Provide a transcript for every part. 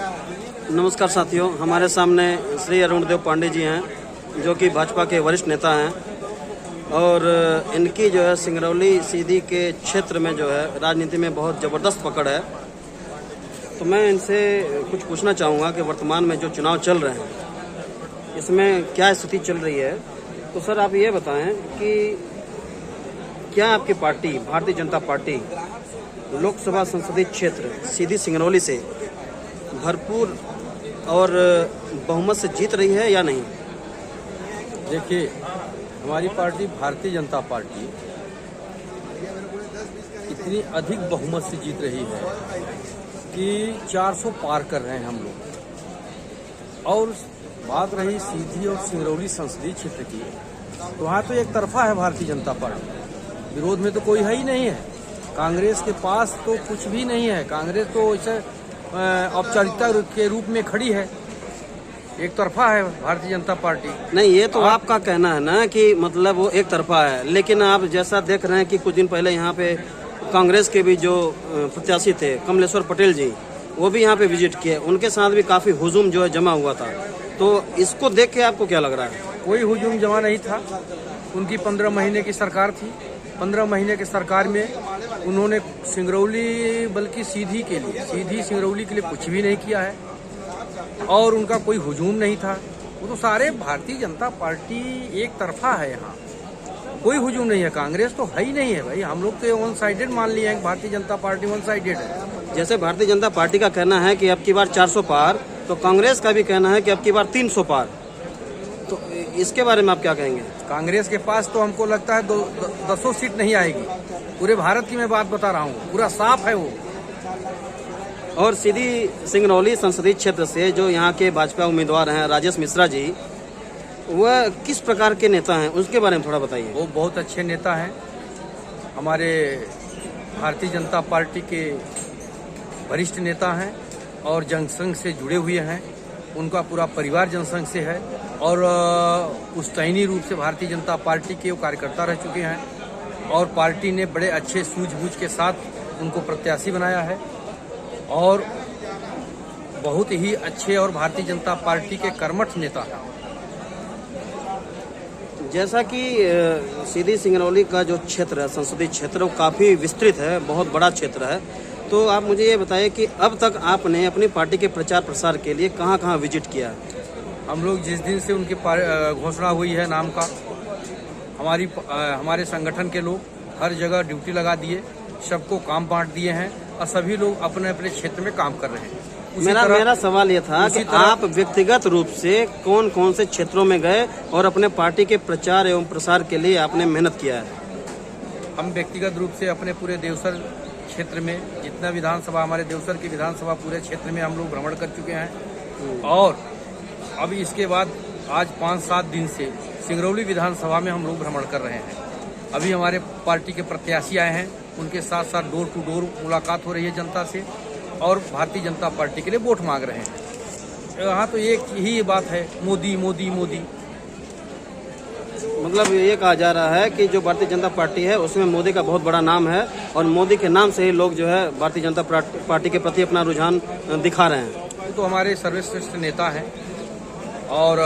नमस्कार साथियों, हमारे सामने श्री अरुण देव पांडे जी हैं जो कि भाजपा के वरिष्ठ नेता हैं और इनकी जो है सिंगरौली सीधी के क्षेत्र में जो है राजनीति में बहुत ज़बरदस्त पकड़ है। तो मैं इनसे कुछ पूछना चाहूँगा कि वर्तमान में जो चुनाव चल रहे हैं इसमें क्या स्थिति चल रही है। तो सर आप ये बताएं कि क्या आपकी पार्टी भारतीय जनता पार्टी लोकसभा संसदीय क्षेत्र सीधी सिंगरौली से भरपूर और बहुमत से जीत रही है या नहीं? देखिए, हमारी पार्टी भारतीय जनता पार्टी इतनी अधिक बहुमत से जीत रही है कि 400 पार कर रहे हैं हम लोग। और बात रही सीधी और सिंगरौली संसदीय क्षेत्र की, तो वहाँ तो एक तरफा है भारतीय जनता पार्टी, विरोध में तो कोई है ही नहीं है। कांग्रेस के पास तो कुछ भी नहीं है, कांग्रेस तो ऐसे औपचारिकता के रूप में खड़ी है, एक तरफा है भारतीय जनता पार्टी। नहीं, ये तो आपका कहना है ना कि मतलब वो एक तरफा है, लेकिन आप जैसा देख रहे हैं कि कुछ दिन पहले यहाँ पे कांग्रेस के भी जो प्रत्याशी थे कमलेश्वर पटेल जी, वो भी यहाँ पे विजिट किए, उनके साथ भी काफी हुजूम जो है जमा हुआ था। तो इसको देख के आपको क्या लग रहा है? कोई हुजूम जमा नहीं था। उनकी 15 महीने की सरकार थी। 15 महीने की सरकार में उन्होंने सिंगरौली बल्कि सीधी सिंगरौली के लिए कुछ भी नहीं किया है और उनका कोई हुजूम नहीं था। वो तो सारे भारतीय जनता पार्टी एक तरफा है, यहाँ कोई हुजूम नहीं है। कांग्रेस तो है ही नहीं है भाई, हम लोग तो वन साइडेड मान लिए हैं, Bharatiya Janata party one sided है। जैसे भारतीय जनता पार्टी का कहना है कि अब की बार 400 पार, तो कांग्रेस का भी कहना है कि अब की बार 300 पार। तो इसके बारे में आप क्या कहेंगे? कांग्रेस के पास तो हमको लगता है 200 सीट नहीं आएगी। पूरे भारत की मैं बात बता रहा हूँ, पूरा साफ है वो। और सीधी सिंगरौली संसदीय क्षेत्र से जो यहाँ के भाजपा उम्मीदवार हैं राजेश मिश्रा जी, वह किस प्रकार के नेता हैं, उसके बारे में थोड़ा बताइए। वो बहुत अच्छे नेता हैं, हमारे भारतीय जनता पार्टी के वरिष्ठ नेता हैं और जनसंघ से जुड़े हुए हैं। उनका पूरा परिवार जनसंघ से है और पुश्तैनी रूप से भारतीय जनता पार्टी के वो कार्यकर्ता रह चुके हैं और पार्टी ने बड़े अच्छे सूझबूझ के साथ उनको प्रत्याशी बनाया है और बहुत ही अच्छे और भारतीय जनता पार्टी के कर्मठ नेता हैं। जैसा कि सीधी सिंगरौली का जो क्षेत्र है संसदीय क्षेत्र, वो काफ़ी विस्तृत है, बहुत बड़ा क्षेत्र है। तो आप मुझे ये बताइए कि अब तक आपने अपनी पार्टी के प्रचार प्रसार के लिए कहाँ कहाँ विजिट किया है? हम लोग जिस दिन से उनकी घोषणा हुई है नाम का, हमारे संगठन के लोग हर जगह ड्यूटी लगा दिए, सबको काम बांट दिए हैं और सभी लोग अपने अपने क्षेत्र में काम कर रहे हैं। मेरा सवाल ये था कि आप व्यक्तिगत रूप से कौन कौन से क्षेत्रों में गए और अपने पार्टी के प्रचार एवं प्रसार के लिए आपने मेहनत किया है? हम व्यक्तिगत रूप से अपने पूरे देवसर क्षेत्र में, जितना विधानसभा हमारे देवसर की विधानसभा पूरे क्षेत्र में हम लोग भ्रमण कर चुके हैं और अभी इसके बाद आज 5-7 दिन से सिंगरौली विधानसभा में हम लोग भ्रमण कर रहे हैं। अभी हमारे पार्टी के प्रत्याशी आए हैं, उनके साथ साथ डोर टू डोर मुलाकात हो रही है जनता से और भारतीय जनता पार्टी के लिए वोट मांग रहे हैं। यहाँ तो एक ही बात है, मोदी मोदी मोदी। मतलब ये कहा जा रहा है कि जो भारतीय जनता पार्टी है उसमें मोदी का बहुत बड़ा नाम है और मोदी के नाम से ही लोग जो है भारतीय जनता पार्टी के प्रति अपना रुझान दिखा रहे हैं। तो हमारे सर्वश्रेष्ठ नेता हैं और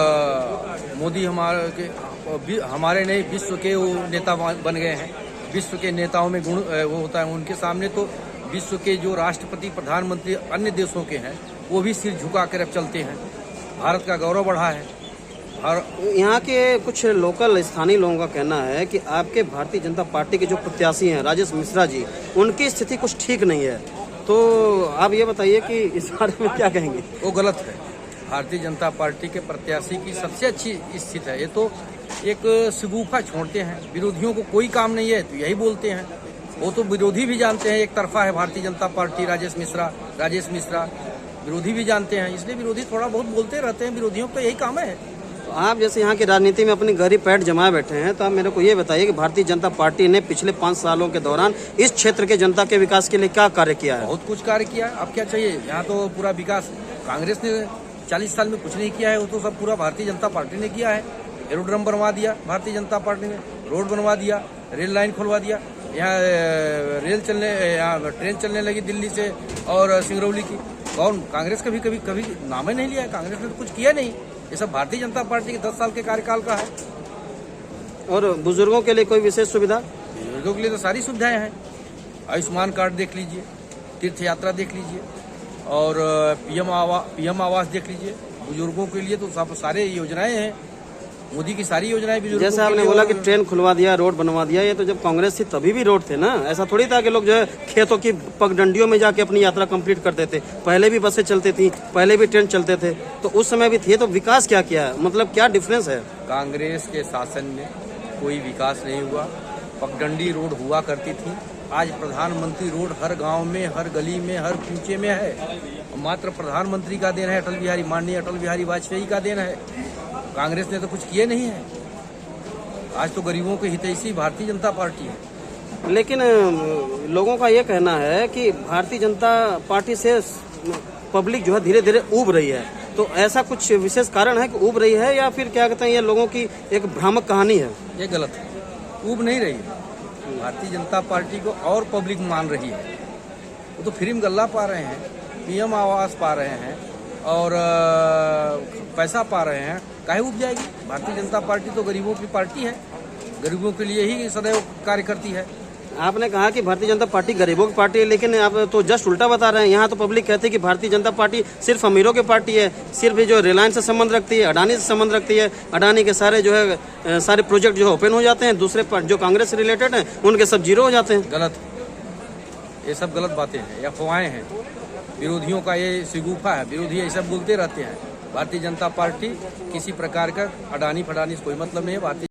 मोदी हमारे नहीं विश्व के वो नेता बन गए हैं। विश्व के नेताओं में गुण वो होता है, उनके सामने तो विश्व के जो राष्ट्रपति प्रधानमंत्री अन्य देशों के हैं वो भी सिर झुका कर अब चलते हैं। भारत का गौरव बढ़ा है। और यहाँ के कुछ लोकल स्थानीय लोगों का कहना है कि आपके भारतीय जनता पार्टी के जो प्रत्याशी हैं राजेश मिश्रा जी, उनकी स्थिति कुछ ठीक नहीं है। तो आप ये बताइए कि इस बारे में क्या कहेंगे? वो गलत है। भारतीय जनता पार्टी के प्रत्याशी की सबसे अच्छी स्थिति है। ये तो एक शगुफा छोड़ते हैं, विरोधियों को कोई काम नहीं है तो यही बोलते हैं। वो तो विरोधी भी जानते हैं एक तरफा है भारतीय जनता पार्टी, राजेश मिश्रा विरोधी भी जानते हैं, इसलिए विरोधी थोड़ा बहुत बोलते रहते हैं। विरोधियों का यही काम है। तो आप जैसे यहाँ की राजनीति में अपनी गहरी पैठ जमाए बैठे हैं, तो आप मेरे को ये बताइए कि भारतीय जनता पार्टी ने पिछले 5 सालों के दौरान इस क्षेत्र के जनता के विकास के लिए क्या कार्य किया है? बहुत कुछ कार्य किया है। अब क्या चाहिए? यहाँ तो पूरा विकास कांग्रेस ने 40 साल में कुछ नहीं किया है, वो तो सब पूरा भारतीय जनता पार्टी ने किया है। एरोड्रम बनवा दिया भारतीय जनता पार्टी ने, रोड बनवा दिया, रेल लाइन खुलवा दिया, यहाँ ट्रेन चलने लगी दिल्ली से और सिंगरौली की। कौन कांग्रेस का भी कभी नाम ही नहीं लिया है। कांग्रेस ने तो कुछ किया नहीं। ये सब भारतीय जनता पार्टी के 10 साल के कार्यकाल का है। और बुजुर्गों के लिए कोई विशेष सुविधा? बुजुर्गों के लिए तो सारी सुविधाएं हैं। आयुष्मान कार्ड देख लीजिए, तीर्थ यात्रा देख लीजिए, और पीएम आवास देख लीजिए। बुजुर्गों के लिए तो सब सारे योजनाएं हैं। मोदी की सारी योजनाएं बुजुर्गों जैसे आपने बोला कि ट्रेन खुलवा दिया, रोड बनवा दिया, ये तो जब कांग्रेस थी तभी भी रोड थे ना। ऐसा थोड़ी था कि लोग जो है खेतों की पगडंडियों में जाके अपनी यात्रा कंप्लीट करते थे। पहले भी बसें चलती थी, पहले भी ट्रेन चलते थे, तो उस समय भी थे। तो विकास क्या किया है, मतलब क्या डिफरेंस है? कांग्रेस के शासन में कोई विकास नहीं हुआ। पगडंडी रोड हुआ करती थी। आज प्रधानमंत्री रोड हर गांव में, हर गली में, हर कूचे में है। मात्र प्रधानमंत्री का देन है, माननीय अटल बिहारी वाजपेयी का देन है। कांग्रेस ने तो कुछ किए नहीं है। आज तो गरीबों के हितैषी भारतीय जनता पार्टी है। लेकिन लोगों का ये कहना है कि भारतीय जनता पार्टी से पब्लिक जो है धीरे धीरे ऊब रही है। तो ऐसा कुछ विशेष कारण है कि ऊब रही है, या फिर क्या कहते हैं ये लोगों की एक भ्रामक कहानी है? ये गलत है। ऊब नहीं रही है। भारतीय जनता पार्टी को और पब्लिक मान रही है। वो तो फ्री में गल्ला पा रहे हैं, पीएम आवास पा रहे हैं, और पैसा पा रहे हैं। काहे ऊब जाएगी? भारतीय जनता पार्टी तो गरीबों की पार्टी है। गरीबों के लिए ही सदैव कार्य करती है। आपने कहा कि भारतीय जनता पार्टी गरीबों की पार्टी है, लेकिन आप तो जस्ट उल्टा बता रहे हैं। यहाँ तो पब्लिक कहती है कि भारतीय जनता पार्टी सिर्फ अमीरों की पार्टी है, सिर्फ जो रिलायंस से संबंध रखती है, अडानी से संबंध रखती है। अडानी के सारे जो है सारे प्रोजेक्ट जो है ओपन हो जाते हैं, दूसरे जो कांग्रेस से रिलेटेड हैं उनके सब जीरो हो जाते हैं। गलत, ये सब गलत बातें हैं, अफवाहें हैं। विरोधियों का ये शिगुफा है। विरोधी ये सब बोलते रहते हैं। भारतीय जनता पार्टी किसी प्रकार का अडानी फडानी से कोई मतलब नहीं है। भारतीय